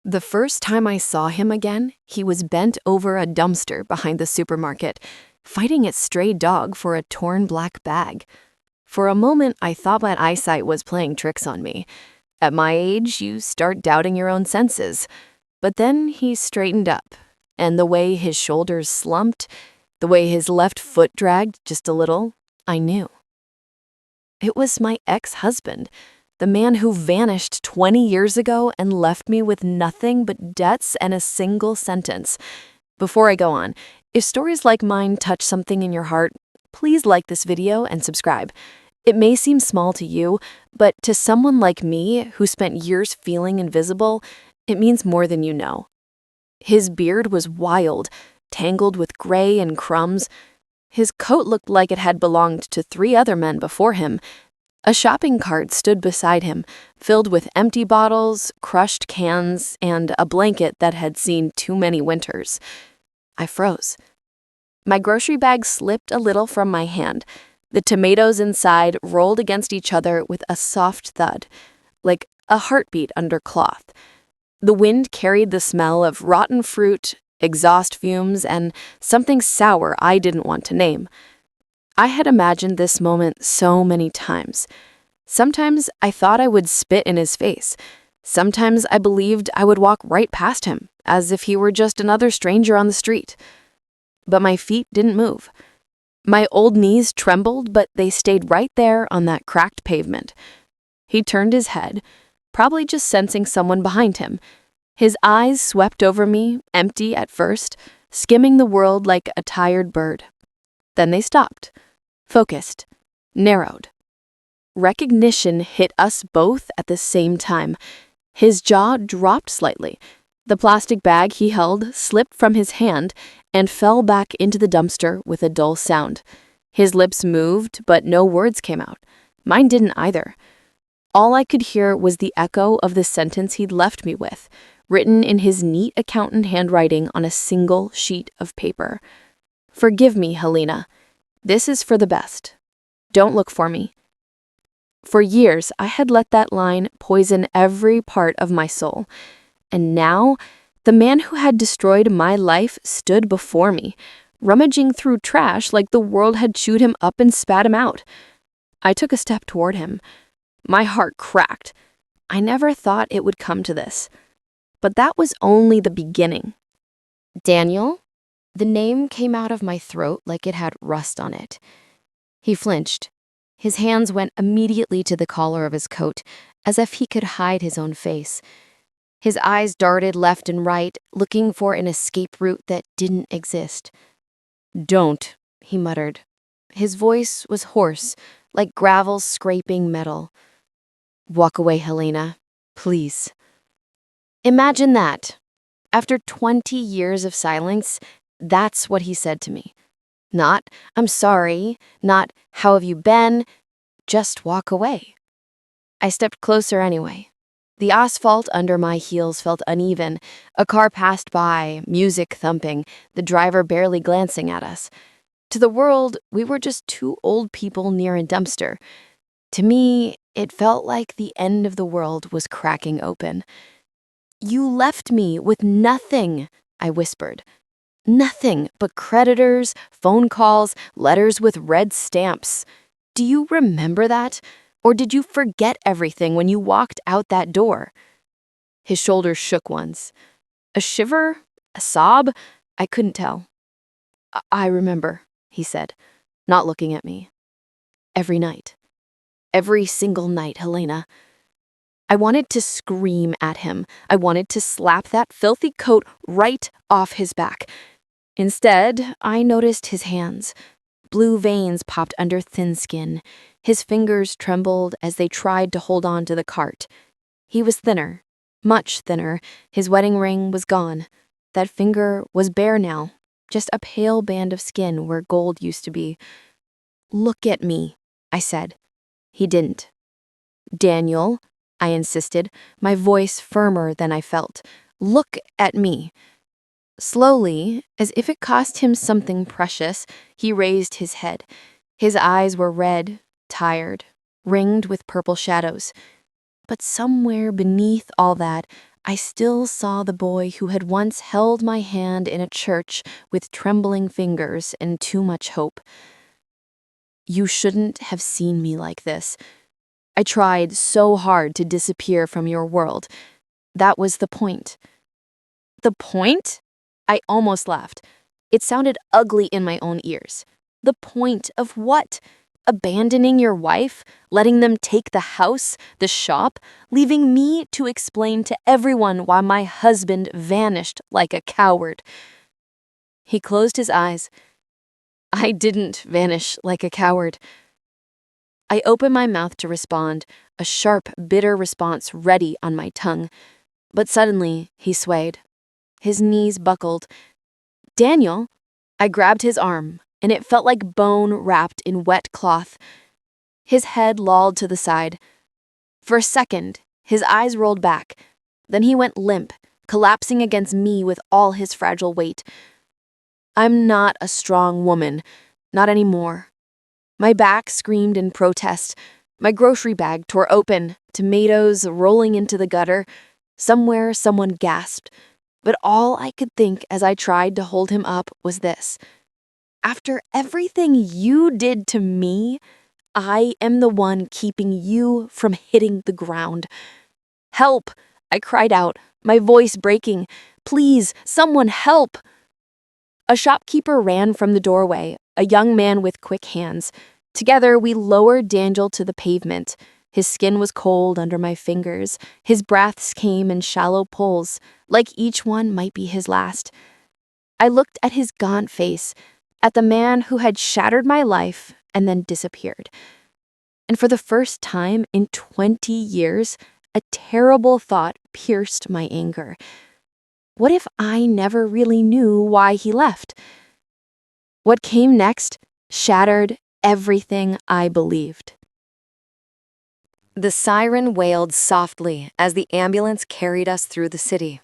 The first time I saw him again, he was bent over a dumpster behind the supermarket, fighting its stray dog for a torn black bag. For a moment, I thought my eyesight was playing tricks on me. At my age, you start doubting your own senses. But then he straightened up, and the way his shoulders slumped, the way his left foot dragged just a little, I knew. It was my ex-husband, the man who vanished 20 years ago and left me with nothing but debts and a single sentence. Before I go on, if stories like mine touch something in your heart, please like this video and subscribe. It may seem small to you, but to someone like me who spent years feeling invisible, it means more than you know. His beard was wild, tangled with gray and crumbs. His coat looked like it had belonged to 3 other men before him. A shopping cart stood beside him, filled with empty bottles, crushed cans, and a blanket that had seen too many winters. I froze. My grocery bag slipped a little from my hand. The tomatoes inside rolled against each other with a soft thud, like a heartbeat under cloth. The wind carried the smell of rotten fruit, exhaust fumes, and something sour I didn't want to name. I had imagined this moment so many times. Sometimes I thought I would spit in his face. Sometimes I believed I would walk right past him, as if he were just another stranger on the street. But my feet didn't move. My old knees trembled, but they stayed right there on that cracked pavement. He turned his head, probably just sensing someone behind him. His eyes swept over me, empty at first, skimming the world like a tired bird. Then they stopped, focused, narrowed. Recognition hit us both at the same time. His jaw dropped slightly. The plastic bag he held slipped from his hand and fell back into the dumpster with a dull sound. His lips moved, but no words came out. Mine didn't either. All I could hear was the echo of the sentence he'd left me with, written in his neat accountant handwriting on a single sheet of paper. "Forgive me, Helena. This is for the best. Don't look for me." For years, I had let that line poison every part of my soul. And now, the man who had destroyed my life stood before me, rummaging through trash like the world had chewed him up and spat him out. I took a step toward him. My heart cracked. I never thought it would come to this. But that was only the beginning. "Daniel?" The name came out of my throat like it had rust on it. He flinched. His hands went immediately to the collar of his coat, as if he could hide his own face. His eyes darted left and right, looking for an escape route that didn't exist. "Don't," he muttered. His voice was hoarse, like gravel scraping metal. "Walk away, Helena. Please." Imagine that. After 20 years of silence, that's what he said to me. Not, "I'm sorry," not, "How have you been?" Just walk away. I stepped closer anyway. The asphalt under my heels felt uneven. A car passed by, music thumping, the driver barely glancing at us. To the world, we were just 2 old people near a dumpster. To me, it felt like the end of the world was cracking open. "You left me with nothing," I whispered. "Nothing but creditors, phone calls, letters with red stamps. Do you remember that? Or did you forget everything when you walked out that door?" His shoulders shook once. A shiver? A sob? I couldn't tell. I remember," he said, not looking at me. "Every night. Every single night, Helena." I wanted to scream at him. I wanted to slap that filthy coat right off his back. Instead, I noticed his hands. Blue veins popped under thin skin. His fingers trembled as they tried to hold on to the cart. He was thinner, much thinner. His wedding ring was gone. That finger was bare now, just a pale band of skin where gold used to be. "Look at me," I said. He didn't. "Daniel," I insisted, my voice firmer than I felt. "Look at me." Slowly, as if it cost him something precious, he raised his head. His eyes were red, tired, ringed with purple shadows. But somewhere beneath all that, I still saw the boy who had once held my hand in a church with trembling fingers and too much hope. You shouldn't have seen me like this. I tried so hard to disappear from your world. That was the point. The point? I almost laughed. It sounded ugly in my own ears. The point of what? Abandoning your wife? Letting them take the house, the shop? Leaving me to explain to everyone why my husband vanished like a coward? He closed his eyes. I didn't vanish like a coward. I opened my mouth to respond, a sharp, bitter response ready on my tongue. But suddenly, he swayed. His knees buckled. Daniel! I grabbed his arm, and it felt like bone wrapped in wet cloth. His head lolled to the side. For a second, his eyes rolled back. Then he went limp, collapsing against me with all his fragile weight. I'm not a strong woman, not anymore. My back screamed in protest. My grocery bag tore open, tomatoes rolling into the gutter. Somewhere, someone gasped. But all I could think as I tried to hold him up was this. After everything you did to me, I am the one keeping you from hitting the ground. Help! I cried out, my voice breaking. Please, someone help! A shopkeeper ran from the doorway, a young man with quick hands. Together, we lowered Daniel to the pavement. His skin was cold under my fingers. His breaths came in shallow pulls, like each one might be his last. I looked at his gaunt face, at the man who had shattered my life and then disappeared. And for the first time in 20 years, a terrible thought pierced my anger. What if I never really knew why he left? What came next shattered everything I believed. The siren wailed softly as the ambulance carried us through the city.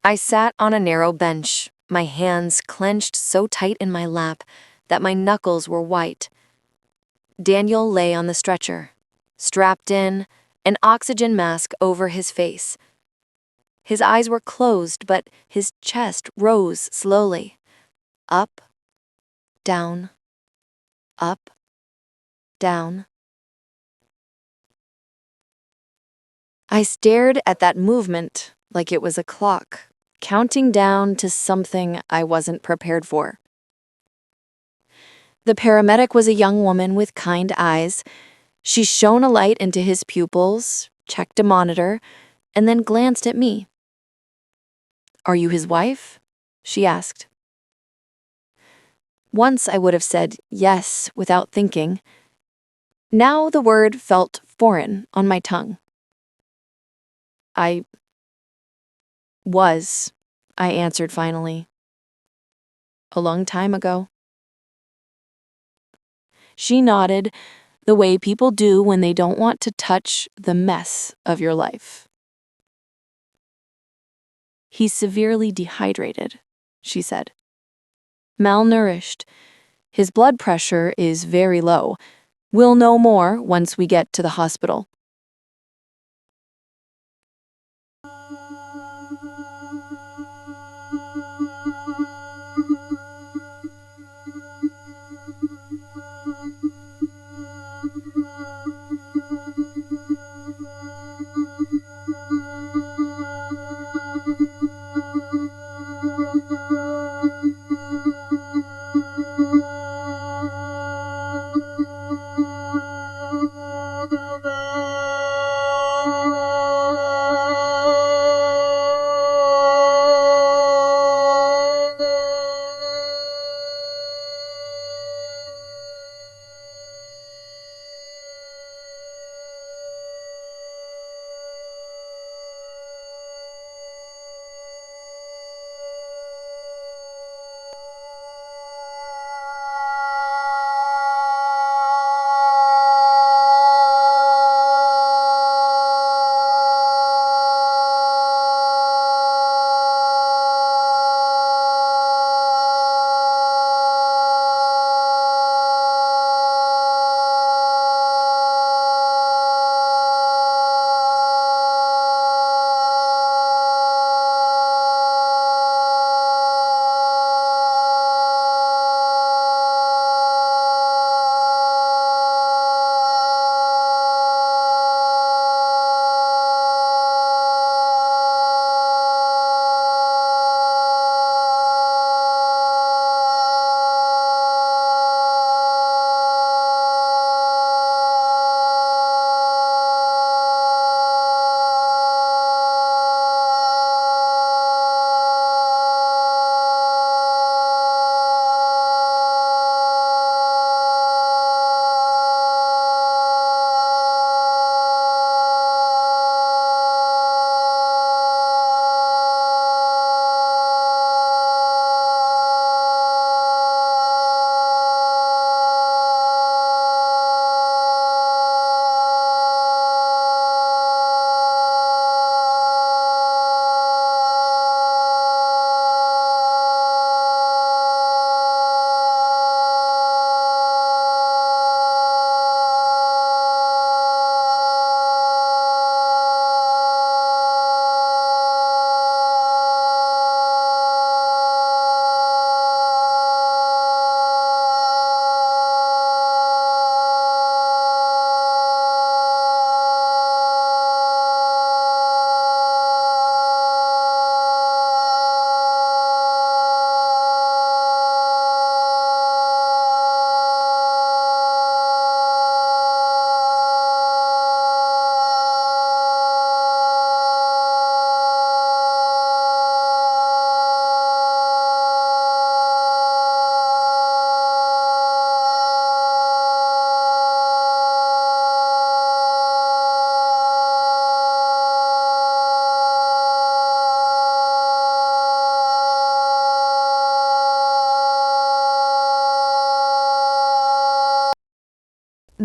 I sat on a narrow bench, my hands clenched so tight in my lap that my knuckles were white. Daniel lay on the stretcher, strapped in, an oxygen mask over his face. His eyes were closed, but his chest rose slowly. Up, down, up, down. I stared at that movement like it was a clock, counting down to something I wasn't prepared for. The paramedic was a young woman with kind eyes. She shone a light into his pupils, checked a monitor, and then glanced at me. "Are you his wife?" she asked. Once I would have said yes without thinking. Now the word felt foreign on my tongue. I was, I answered finally. A long time ago. She nodded, the way people do when they don't want to touch the mess of your life. He's severely dehydrated, she said. Malnourished. His blood pressure is very low. We'll know more once we get to the hospital.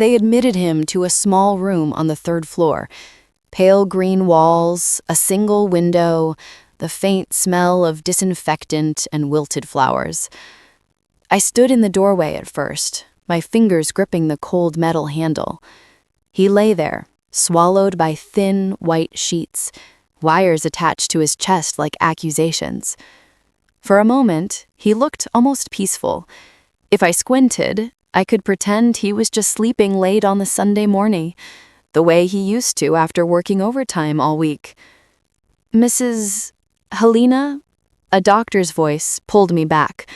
They admitted him to a small room on the third floor. Pale green walls, a single window, the faint smell of disinfectant and wilted flowers. I stood in the doorway at first, my fingers gripping the cold metal handle. He lay there, swallowed by thin, white sheets, wires attached to his chest like accusations. For a moment, he looked almost peaceful. If I squinted, I could pretend he was just sleeping late on the Sunday morning, the way he used to after working overtime all week. Mrs. Helena? A doctor's voice pulled me back.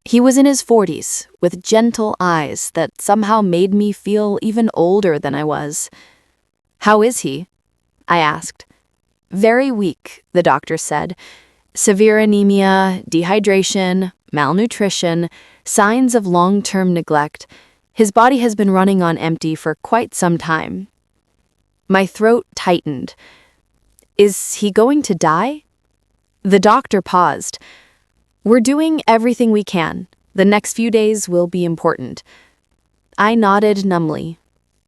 He was in his 40s, with gentle eyes that somehow made me feel even older than I was. "How is he?" I asked. "Very weak," the doctor said. "Severe anemia, dehydration, malnutrition, signs of long-term neglect. His body has been running on empty for quite some time." My throat tightened. "Is he going to die?" The doctor paused. "We're doing everything we can. The next few days will be important." I nodded numbly.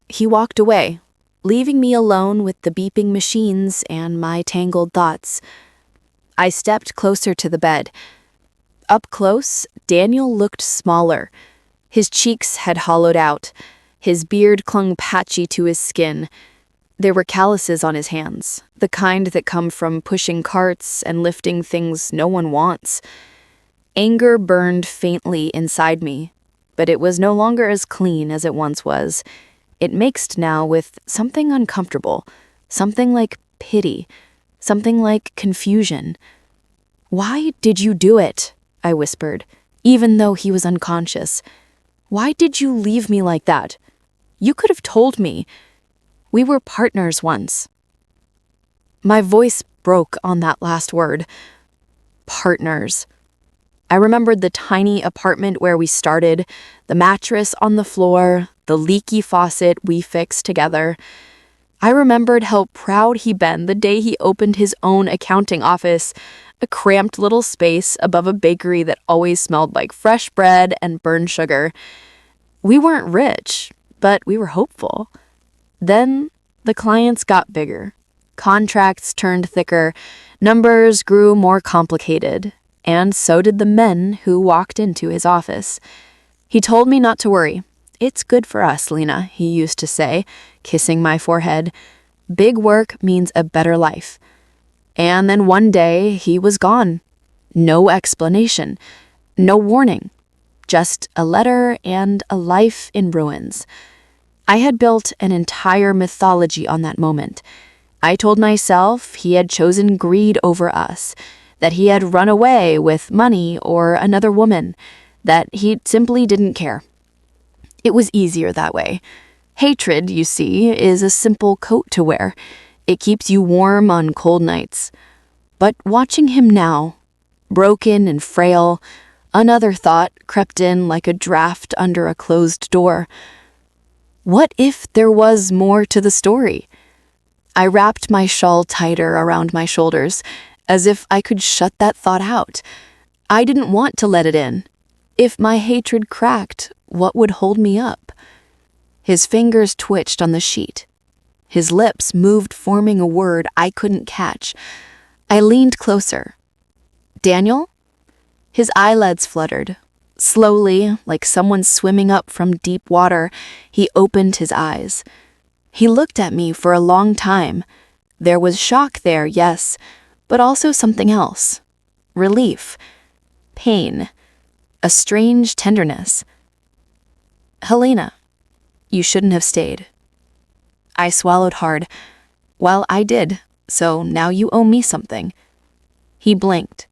He walked away, leaving me alone with the beeping machines and my tangled thoughts. I stepped closer to the bed. Up close, Daniel looked smaller. His cheeks had hollowed out. His beard clung patchy to his skin. There were calluses on his hands, the kind that come from pushing carts and lifting things no one wants. Anger burned faintly inside me, but it was no longer as clean as it once was. It mixed now with something uncomfortable, something like pity, something like confusion. "Why did you do it?" I whispered, even though he was unconscious. "Why did you leave me like that? You could have told me. We were partners once." My voice broke on that last word. Partners. I remembered the tiny apartment where we started, the mattress on the floor, the leaky faucet we fixed together. I remembered how proud he'd been the day he opened his own accounting office, a cramped little space above a bakery that always smelled like fresh bread and burned sugar. We weren't rich, but we were hopeful. Then the clients got bigger. Contracts turned thicker, numbers grew more complicated, and so did the men who walked into his office. He told me not to worry. "It's good for us, Lena," he used to say, kissing my forehead. "Big work means a better life." And then one day he was gone. No explanation, no warning, just a letter and a life in ruins. I had built an entire mythology on that moment. I told myself he had chosen greed over us, that he had run away with money or another woman, that he simply didn't care. It was easier that way. Hatred, you see, is a simple coat to wear. It keeps you warm on cold nights. But watching him now, broken and frail, another thought crept in like a draft under a closed door. What if there was more to the story? I wrapped my shawl tighter around my shoulders, as if I could shut that thought out. I didn't want to let it in. If my hatred cracked, what would hold me up? His fingers twitched on the sheet. His lips moved, forming a word I couldn't catch. I leaned closer. "Daniel?" His eyelids fluttered. Slowly, like someone swimming up from deep water, he opened his eyes. He looked at me for a long time. There was shock there, yes, but also something else. Relief. Pain. A strange tenderness. "Helena, you shouldn't have stayed." I swallowed hard. "Well, I did, so now you owe me something." He blinked.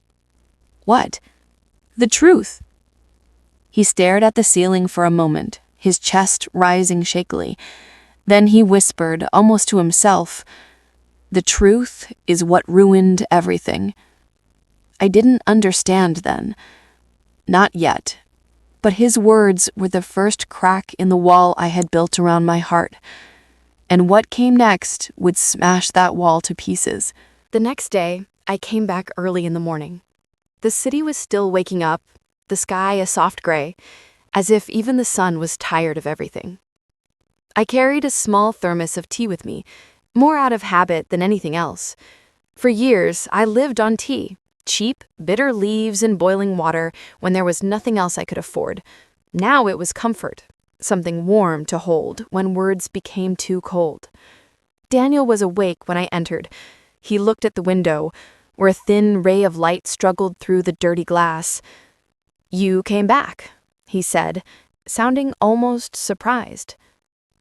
"What?" "The truth." He stared at the ceiling for a moment, his chest rising shakily. Then he whispered, almost to himself, "The truth is what ruined everything." I didn't understand then. Not yet. But his words were the first crack in the wall I had built around my heart. And what came next would smash that wall to pieces. The next day, I came back early in the morning. The city was still waking up, the sky a soft gray, as if even the sun was tired of everything. I carried a small thermos of tea with me, more out of habit than anything else. For years, I lived on tea, cheap, bitter leaves and boiling water when there was nothing else I could afford. Now it was comfort, something warm to hold when words became too cold. Daniel was awake when I entered. He looked at the window, where a thin ray of light struggled through the dirty glass. "You came back," he said, sounding almost surprised.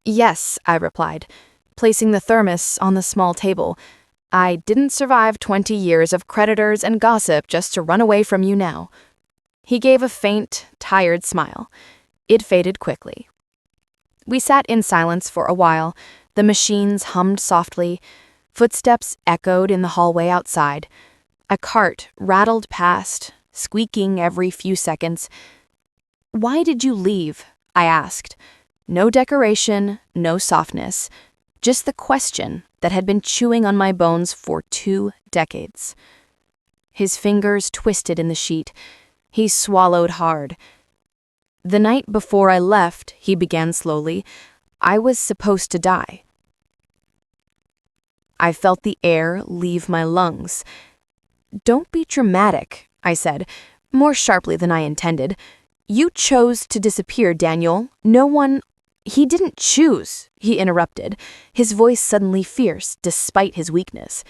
"Yes," I replied, placing the thermos on the small table. "I didn't survive 20 years of creditors and gossip just to run away from you now." He gave a faint, tired smile. It faded quickly. We sat in silence for a while. The machines hummed softly. Footsteps echoed in the hallway outside. A cart rattled past, squeaking every few seconds. "Why did you leave?" I asked. No decoration, no softness, just the question that had been chewing on my bones for 2 decades. His fingers twisted in the sheet. He swallowed hard. "The night before I left," he began slowly, "I was supposed to die." I felt the air leave my lungs. "Don't be dramatic," I said, more sharply than I intended. "You chose to disappear, Daniel. No one—" "He didn't choose," he interrupted, his voice suddenly fierce despite his weakness.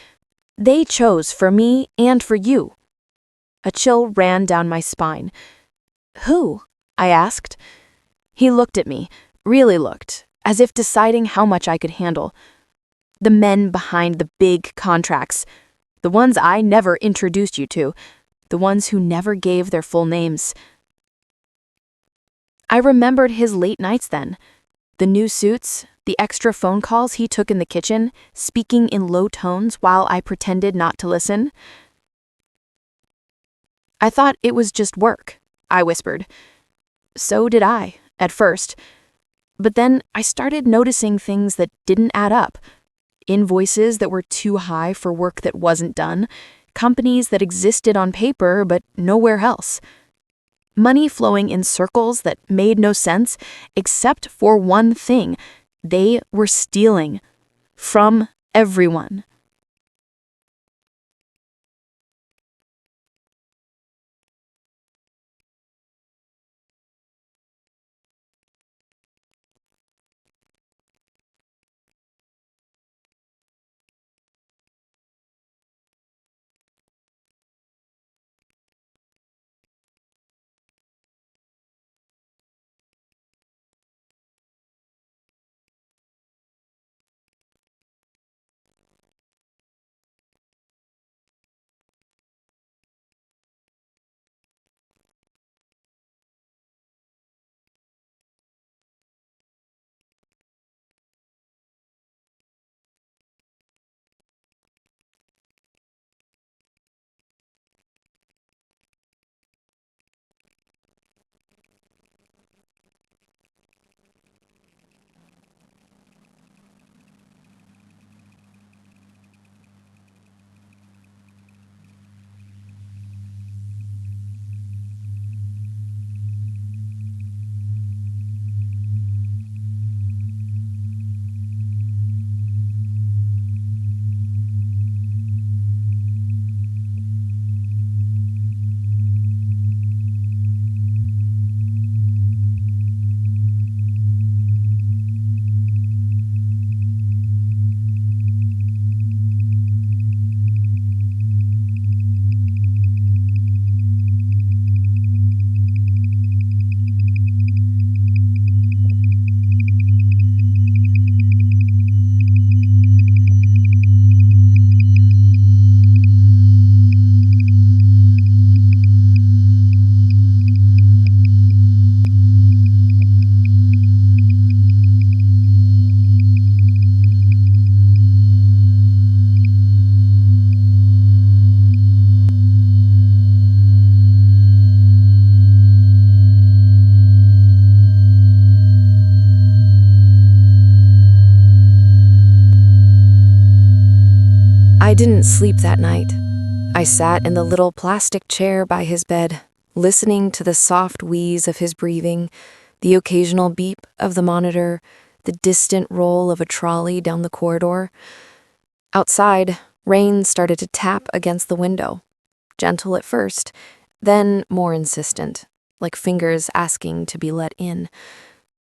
"They chose for me and for you." A chill ran down my spine. "Who?" I asked. He looked at me, really looked, as if deciding how much I could handle. "The men behind the big contracts. The ones I never introduced you to. The ones who never gave their full names." I remembered his late nights then. The new suits, the extra phone calls he took in the kitchen, speaking in low tones while I pretended not to listen. "I thought it was just work," I whispered. So did I, at first. But then I started noticing things that didn't add up. Invoices that were too high for work that wasn't done. Companies that existed on paper but nowhere else. Money flowing in circles that made no sense, except for one thing. They were stealing. From everyone. I didn't sleep that night. I sat in the little plastic chair by his bed, listening to the soft wheeze of his breathing, the occasional beep of the monitor, the distant roll of a trolley down the corridor. Outside, rain started to tap against the window, gentle at first, then more insistent, like fingers asking to be let in.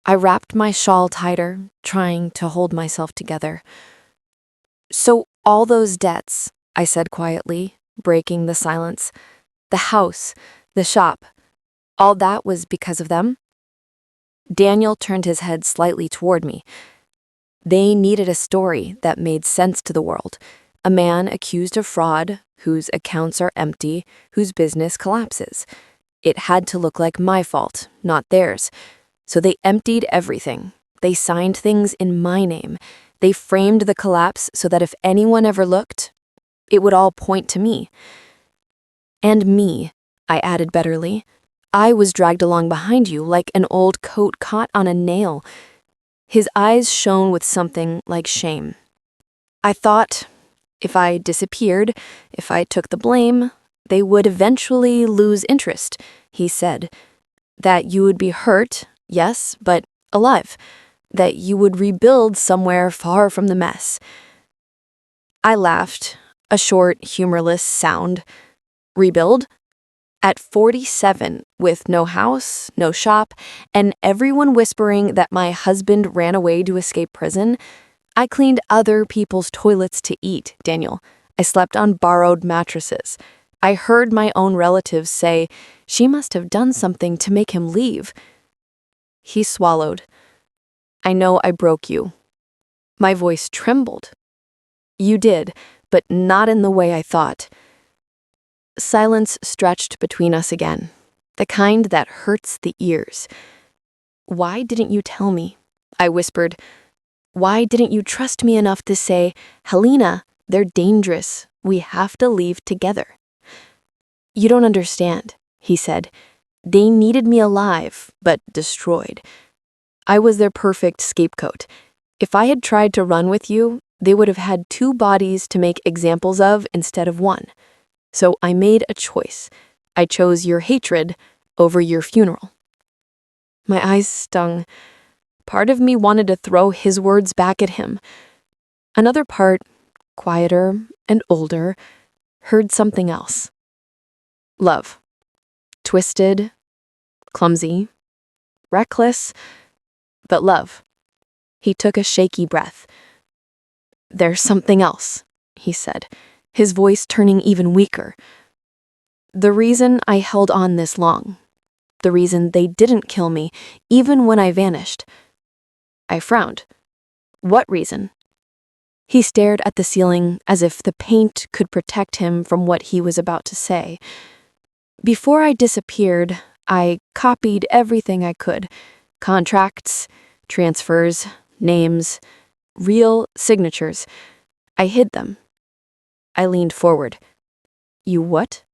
I wrapped my shawl tighter, trying to hold myself together. "So all those debts," I said quietly, breaking the silence. "The house, the shop, all that was because of them?" Daniel turned his head slightly toward me. They needed a story that made sense to the world. A man accused of fraud, whose accounts are empty, whose business collapses. It had to look like my fault, not theirs. So they emptied everything. They signed things in my name. They framed the collapse so that if anyone ever looked, it would all point to me. "And me," I added bitterly. "I was dragged along behind you like an old coat caught on a nail." His eyes shone with something like shame. "I thought if I disappeared, if I took the blame, they would eventually lose interest," he said. "That you would be hurt, yes, but alive. That you would rebuild somewhere far from the mess." I laughed, a short, humorless sound. Rebuild? At 47, with no house, no shop, and everyone whispering that my husband ran away to escape prison, I cleaned other people's toilets to eat, Daniel. I slept on borrowed mattresses. I heard my own relatives say, "She must have done something to make him leave." He swallowed. "I know I broke you." My voice trembled. "You did, but not in the way I thought." Silence stretched between us again, the kind that hurts the ears. "Why didn't you tell me?" I whispered. "Why didn't you trust me enough to say, 'Helena, they're dangerous. We have to leave together'?" "You don't understand," he said. "They needed me alive, but destroyed. I was their perfect scapegoat. If I had tried to run with you, they would have had 2 bodies to make examples of instead of 1. So I made a choice. I chose your hatred over your funeral." My eyes stung. Part of me wanted to throw his words back at him. Another part, quieter and older, heard something else. Love. Twisted, clumsy, reckless, but love. He took a shaky breath. "There's something else," he said, his voice turning even weaker. "The reason I held on this long, the reason they didn't kill me, even when I vanished." I frowned. "What reason?" He stared at the ceiling as if the paint could protect him from what he was about to say. "Before I disappeared, I copied everything I could. Contracts, transfers, names, real signatures. I hid them." I leaned forward. "You what?"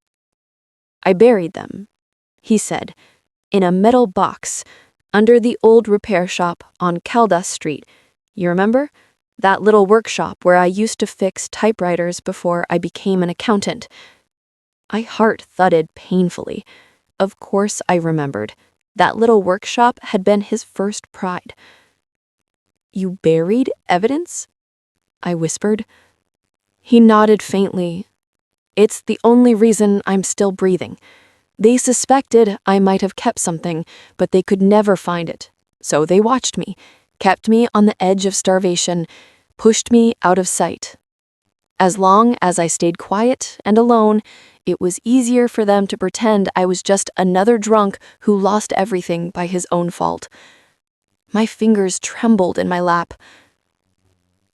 "I buried them," he said, "in a metal box under the old repair shop on Caldas Street. You remember? That little workshop where I used to fix typewriters before I became an accountant." My heart thudded painfully. Of course I remembered. That little workshop had been his first pride. "You buried evidence?" I whispered. He nodded faintly. "It's the only reason I'm still breathing. They suspected I might have kept something, but they could never find it. So they watched me, kept me on the edge of starvation, pushed me out of sight. As long as I stayed quiet and alone, it was easier for them to pretend I was just another drunk who lost everything by his own fault." My fingers trembled in my lap.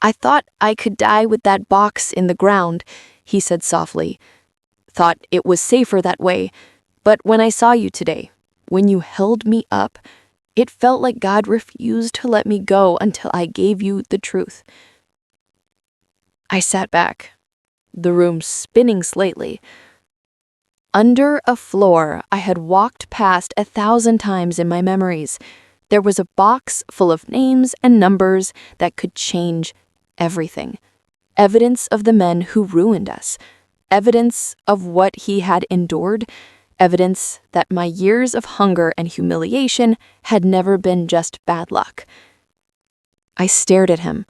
"I thought I could die with that box in the ground," he said softly. "Thought it was safer that way. But when I saw you today, when you held me up, it felt like God refused to let me go until I gave you the truth." I sat back, the room spinning slightly. Under a floor I had walked past 1,000 times in my memories. There was a box full of names and numbers that could change everything. Evidence of the men who ruined us. Evidence of what he had endured. Evidence that my years of hunger and humiliation had never been just bad luck. I stared at him.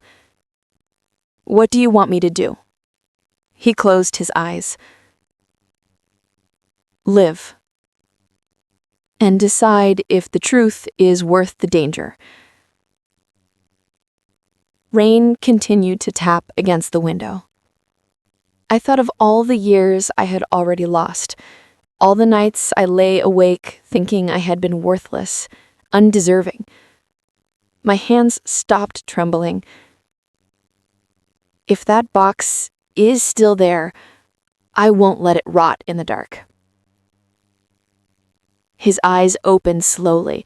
"What do you want me to do?" He closed his eyes. "Live. And decide if the truth is worth the danger." Rain continued to tap against the window. I thought of all the years I had already lost, all the nights I lay awake thinking I had been worthless, undeserving. My hands stopped trembling. If that box is still there, I won't let it rot in the dark. His eyes opened slowly.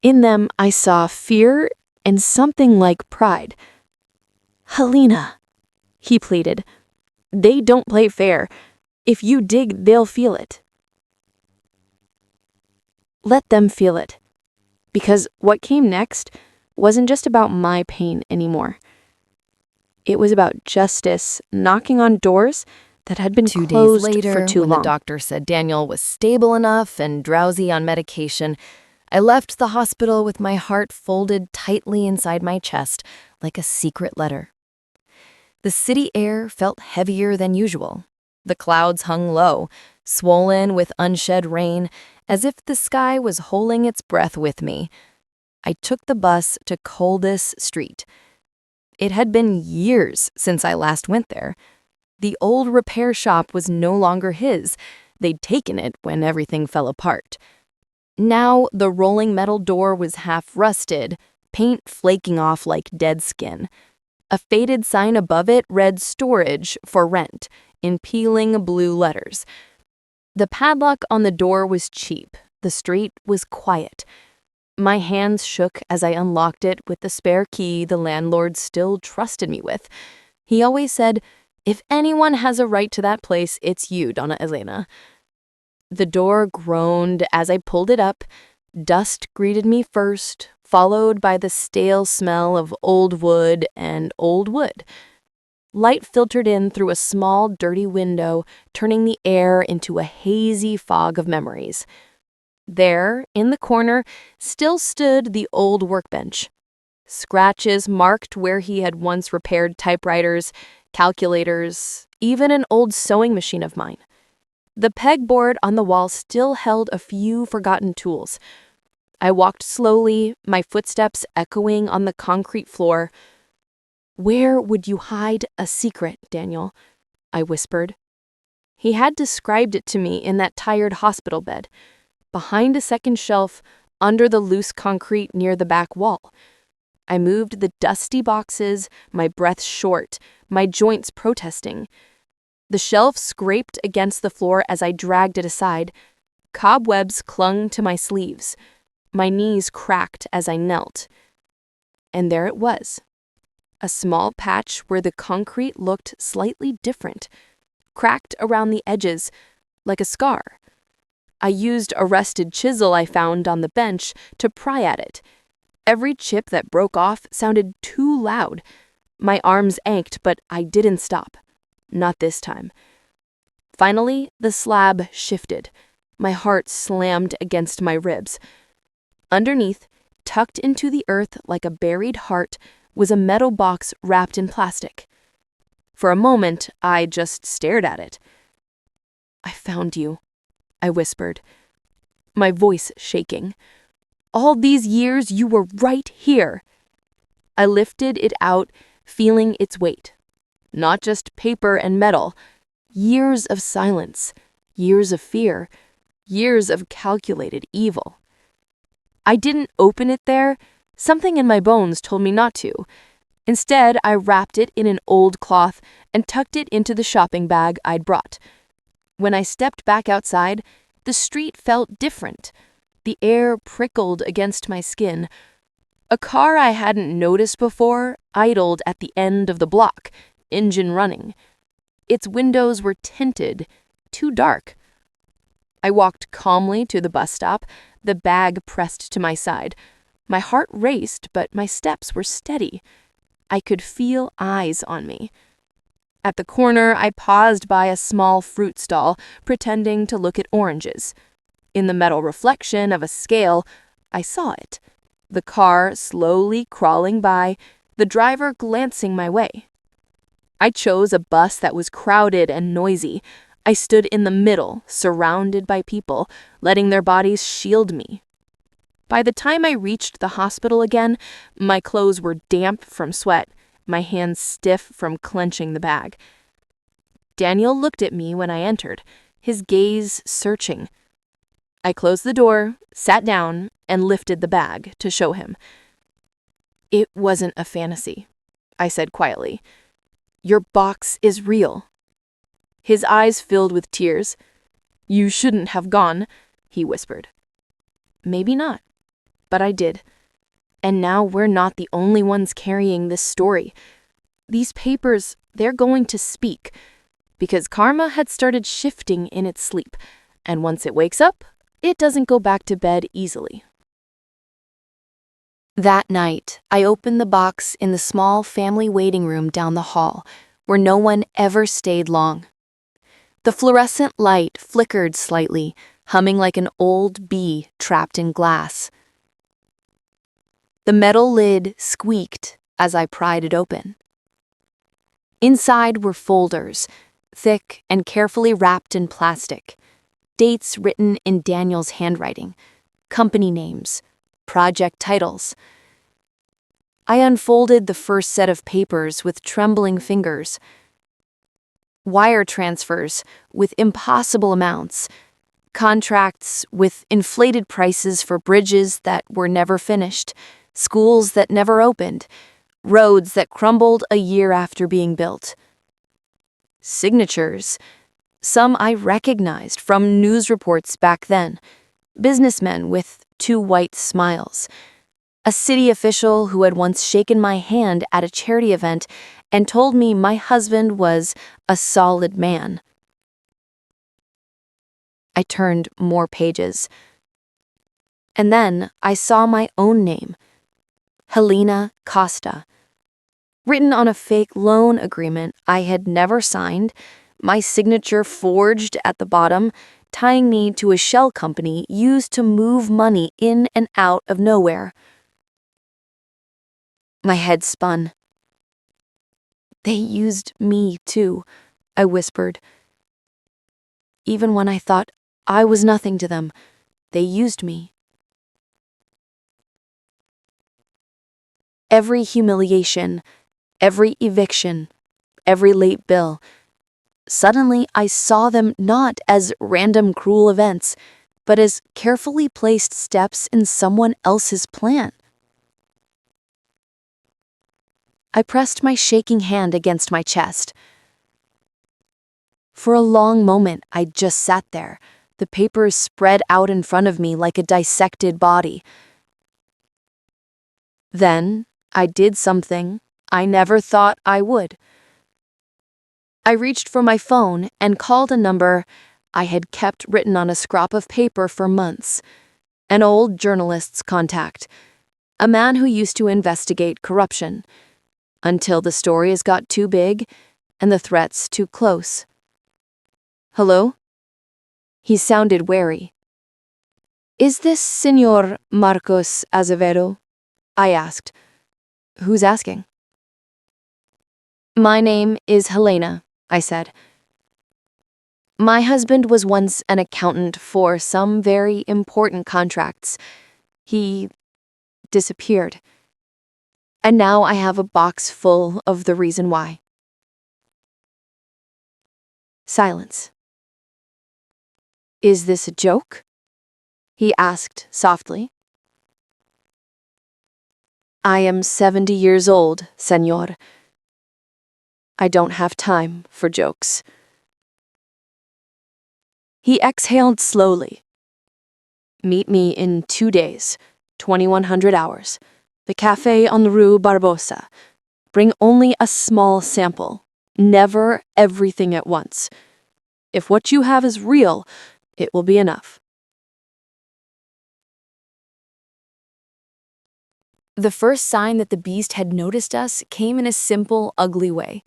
In them, I saw fear and something like pride. "Helena," he pleaded, "they don't play fair. If you dig, they'll feel it." Let them feel it. Because what came next wasn't just about my pain anymore. It was about justice knocking on doors that had been 2 days closed later, for too when long. the doctor said Daniel was stable enough and drowsy on medication, I left the hospital with my heart folded tightly inside my chest like a secret letter. The city air felt heavier than usual. The clouds hung low, swollen with unshed rain, as if the sky was holding its breath with me. I took the bus to Coldis Street. It had been years since I last went there. The old repair shop was no longer his. They'd taken it when everything fell apart. Now the rolling metal door was half rusted, paint flaking off like dead skin. A faded sign above it read "Storage for Rent" in peeling blue letters. The padlock on the door was cheap. The street was quiet. My hands shook as I unlocked it with the spare key the landlord still trusted me with. He always said, "If anyone has a right to that place, it's you, Donna Elena." The door groaned as I pulled it up. Dust greeted me first, followed by the stale smell of old wood and old wood. Light filtered in through a small, dirty window, turning the air into a hazy fog of memories. There, in the corner, still stood the old workbench. Scratches marked where he had once repaired typewriters, calculators, even an old sewing machine of mine. The pegboard on the wall still held a few forgotten tools. I walked slowly, my footsteps echoing on the concrete floor. "Where would you hide a secret, Daniel?" I whispered. He had described it to me in that tired hospital bed, behind a second shelf, under the loose concrete near the back wall. I moved the dusty boxes, my breath short, my joints protesting. The shelf scraped against the floor as I dragged it aside. Cobwebs clung to my sleeves. My knees cracked as I knelt. And there it was. A small patch where the concrete looked slightly different, cracked around the edges, like a scar. I used a rusted chisel I found on the bench to pry at it. Every chip that broke off sounded too loud. My arms ached, but I didn't stop. Not this time. Finally, the slab shifted. My heart slammed against my ribs. Underneath, tucked into the earth like a buried heart, was a metal box wrapped in plastic. For a moment, I just stared at it. "I found you," I whispered, my voice shaking. "All these years you were right here." I lifted it out, feeling its weight. Not just paper and metal. Years of silence, years of fear, years of calculated evil. I didn't open it there. Something in my bones told me not to. Instead, I wrapped it in an old cloth and tucked it into the shopping bag I'd brought. When I stepped back outside, the street felt different. The air prickled against my skin. A car I hadn't noticed before idled at the end of the block, engine running. Its windows were tinted, too dark. I walked calmly to the bus stop, the bag pressed to my side. My heart raced, but my steps were steady. I could feel eyes on me. At the corner, I paused by a small fruit stall, pretending to look at oranges. In the metal reflection of a scale, I saw it. The car slowly crawling by, the driver glancing my way. I chose a bus that was crowded and noisy. I stood in the middle, surrounded by people, letting their bodies shield me. By the time I reached the hospital again, my clothes were damp from sweat, my hands stiff from clenching the bag. Daniel looked at me when I entered, his gaze searching. I closed the door, sat down, and lifted the bag to show him. "It wasn't a fantasy," I said quietly. "Your box is real." His eyes filled with tears. "You shouldn't have gone," he whispered. "Maybe not, but I did. And now we're not the only ones carrying this story. These papers, they're going to speak, because karma had started shifting in its sleep, and once it wakes up, it doesn't go back to bed easily." That night, I opened the box in the small family waiting room down the hall, where no one ever stayed long. The fluorescent light flickered slightly, humming like an old bee trapped in glass. The metal lid squeaked as I pried it open. Inside were folders, thick and carefully wrapped in plastic, dates written in Daniel's handwriting, company names, project titles. I unfolded the first set of papers with trembling fingers. Wire transfers with impossible amounts, contracts with inflated prices for bridges that were never finished, schools that never opened, roads that crumbled a year after being built. Signatures, some I recognized from news reports back then, businessmen with two white smiles, a city official who had once shaken my hand at a charity event and told me my husband was a solid man. I turned more pages. And then I saw my own name, Helena Costa, written on a fake loan agreement I had never signed, my signature forged at the bottom, tying me to a shell company used to move money in and out of nowhere. My head spun. "They used me, too," I whispered. "Even when I thought I was nothing to them, they used me." Every humiliation, every eviction, every late bill. Suddenly, I saw them not as random cruel events, but as carefully placed steps in someone else's plan. I pressed my shaking hand against my chest. For a long moment, I just sat there, the papers spread out in front of me like a dissected body. Then, I did something I never thought I would. I reached for my phone and called a number I had kept written on a scrap of paper for months. An old journalist's contact, a man who used to investigate corruption, until the stories got too big and the threats too close. "Hello?" He sounded wary. "Is this Señor Marcos Azevedo?" I asked. "Who's asking?" "My name is Helena," I said. "My husband was once an accountant for some very important contracts. He disappeared. And now I have a box full of the reason why." Silence. "Is this a joke?" he asked softly. "I am 70 years old, señor. I don't have time for jokes." He exhaled slowly. "Meet me in 2 days, 2100 hours, the cafe on the Rue Barbosa. Bring only a small sample, never everything at once. If what you have is real, it will be enough." The first sign that the beast had noticed us came in a simple, ugly way.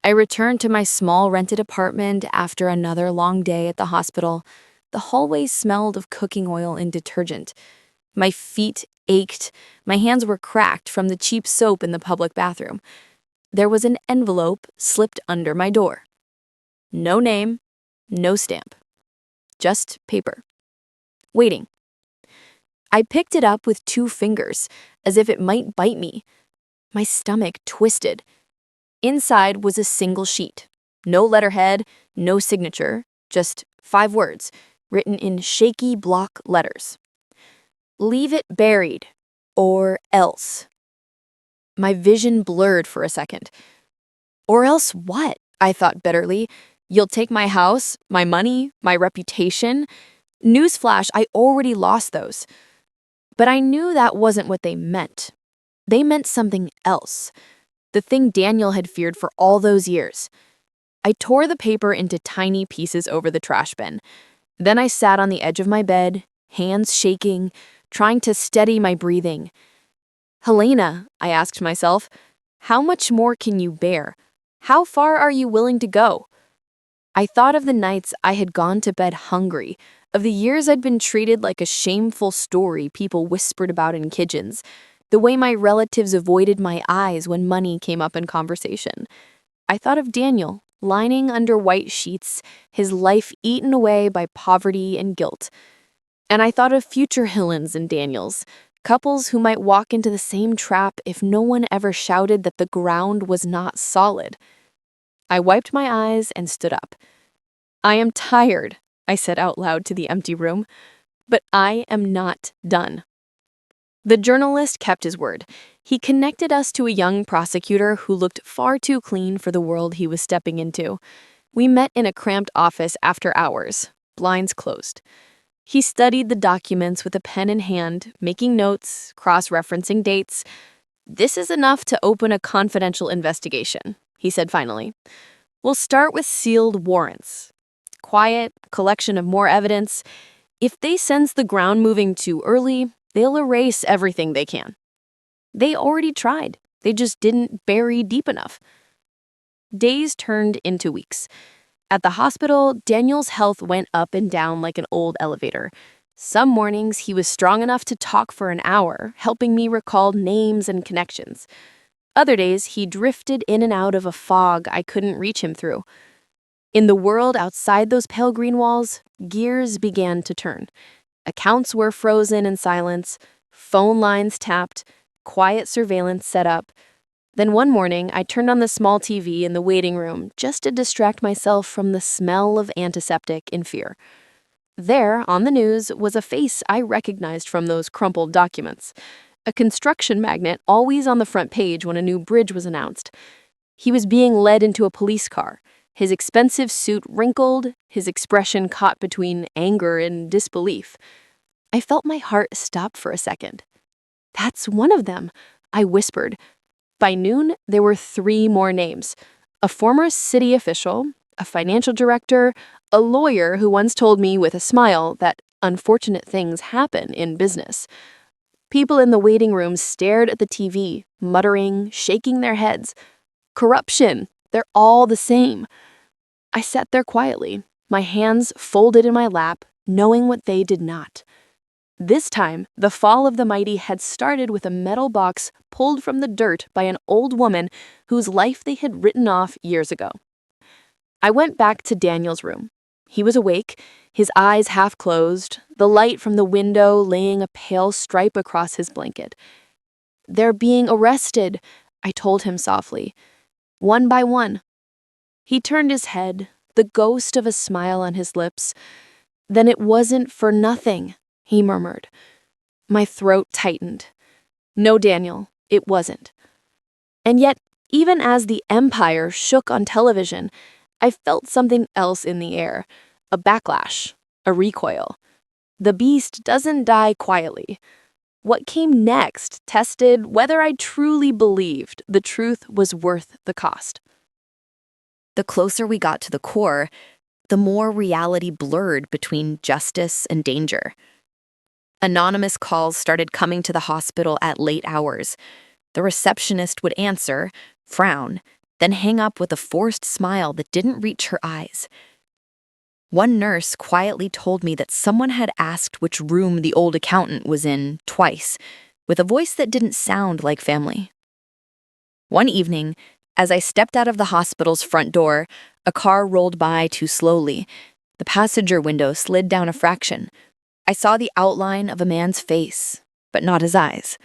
I returned to my small rented apartment after another long day at the hospital. The hallway smelled of cooking oil and detergent. My feet ached. My hands were cracked from the cheap soap in the public bathroom. There was an envelope slipped under my door. No name, no stamp. Just paper. Waiting. I picked it up with 2 fingers, as if it might bite me. My stomach twisted. Inside was a single sheet. No letterhead, no signature, just 5 words, written in shaky block letters. Leave it buried, or else. My vision blurred for a second. Or else what? I thought bitterly. You'll take my house, my money, my reputation? Newsflash, I already lost those. But I knew that wasn't what they meant. They meant something else. The thing Daniel had feared for all those years. I tore the paper into tiny pieces over the trash bin. Then I sat on the edge of my bed, hands shaking, trying to steady my breathing. Helena, I asked myself, how much more can you bear? How far are you willing to go? I thought of the nights I had gone to bed hungry, of the years I'd been treated like a shameful story people whispered about in kitchens, the way my relatives avoided my eyes when money came up in conversation. I thought of Daniel, lining under white sheets, his life eaten away by poverty and guilt. And I thought of future Hillans and Daniels, couples who might walk into the same trap if no one ever shouted that the ground was not solid. I wiped my eyes and stood up. I am tired, I said out loud to the empty room, but I am not done. The journalist kept his word. He connected us to a young prosecutor who looked far too clean for the world he was stepping into. We met in a cramped office after hours, blinds closed. He studied the documents with a pen in hand, making notes, cross-referencing dates. This is enough to open a confidential investigation, he said finally. We'll start with sealed warrants. Quiet, collection of more evidence. If they sense the ground moving too early, they'll erase everything they can. They already tried. They just didn't bury deep enough. Days turned into weeks. At the hospital, Daniel's health went up and down like an old elevator. Some mornings, he was strong enough to talk for an hour, helping me recall names and connections. Other days, he drifted in and out of a fog I couldn't reach him through. In the world outside those pale green walls, gears began to turn. Accounts were frozen in silence, phone lines tapped, quiet surveillance set up. Then one morning, I turned on the small TV in the waiting room just to distract myself from the smell of antiseptic in fear. There, on the news, was a face I recognized from those crumpled documents. A construction magnate always on the front page when a new bridge was announced. He was being led into a police car, his expensive suit wrinkled, his expression caught between anger and disbelief. I felt my heart stop for a second. That's one of them, I whispered. By noon, there were 3 more names. A former city official, a financial director, a lawyer who once told me with a smile that unfortunate things happen in business. People in the waiting room stared at the TV, muttering, shaking their heads. Corruption, they're all the same. I sat there quietly, my hands folded in my lap, knowing what they did not. This time, the fall of the mighty had started with a metal box pulled from the dirt by an old woman whose life they had written off years ago. I went back to Daniel's room. He was awake, his eyes half closed, the light from the window laying a pale stripe across his blanket. They're being arrested, I told him softly, one by one. He turned his head, the ghost of a smile on his lips. Then it wasn't for nothing, he murmured. My throat tightened. No, Daniel, it wasn't. And yet, even as the empire shook on television, I felt something else in the air, a backlash, a recoil. The beast doesn't die quietly. What came next tested whether I truly believed the truth was worth the cost. The closer we got to the core, the more reality blurred between justice and danger. Anonymous calls started coming to the hospital at late hours. The receptionist would answer, frown, then hang up with a forced smile that didn't reach her eyes. One nurse quietly told me that someone had asked which room the old accountant was in twice, with a voice that didn't sound like family. One evening, as I stepped out of the hospital's front door, a car rolled by too slowly. The passenger window slid down a fraction. I saw the outline of a man's face, but not his eyes.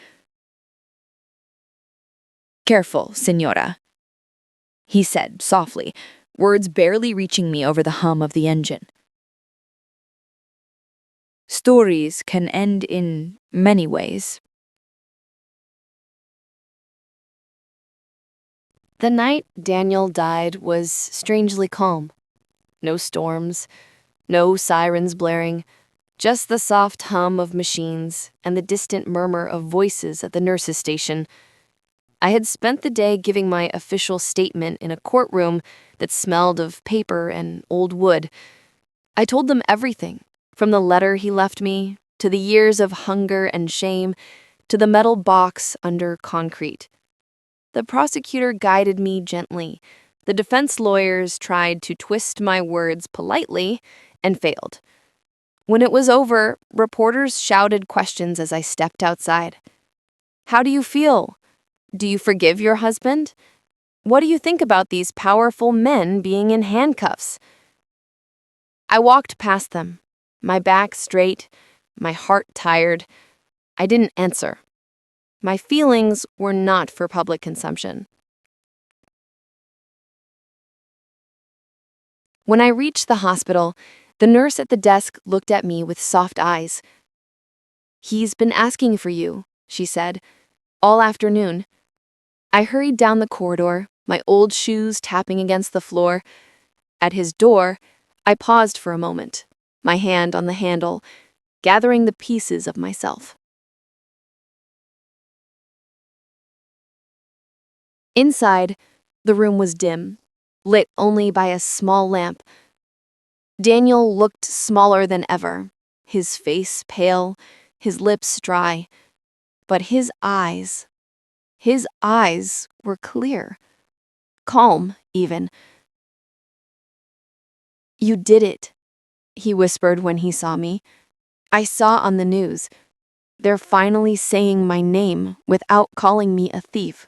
"Careful, señora," he said softly, words barely reaching me over the hum of the engine. "Stories can end in many ways." The night Daniel died was strangely calm. No storms, no sirens blaring, just the soft hum of machines and the distant murmur of voices at the nurse's station. I had spent the day giving my official statement in a courtroom that smelled of paper and old wood. I told them everything, from the letter he left me, to the years of hunger and shame, to the metal box under concrete. The prosecutor guided me gently. The defense lawyers tried to twist my words politely and failed. When it was over, reporters shouted questions as I stepped outside. "How do you feel? Do you forgive your husband? What do you think about these powerful men being in handcuffs?" I walked past them, my back straight, my heart tired. I didn't answer. My feelings were not for public consumption. When I reached the hospital, the nurse at the desk looked at me with soft eyes. "He's been asking for you," she said, "all afternoon." I hurried down the corridor, my old shoes tapping against the floor. At his door, I paused for a moment, my hand on the handle, gathering the pieces of myself. Inside, the room was dim, lit only by a small lamp. Daniel looked smaller than ever, his face pale, his lips dry. But his eyes were clear, calm even. "You did it," he whispered when he saw me. "I saw on the news. They're finally saying my name without calling me a thief."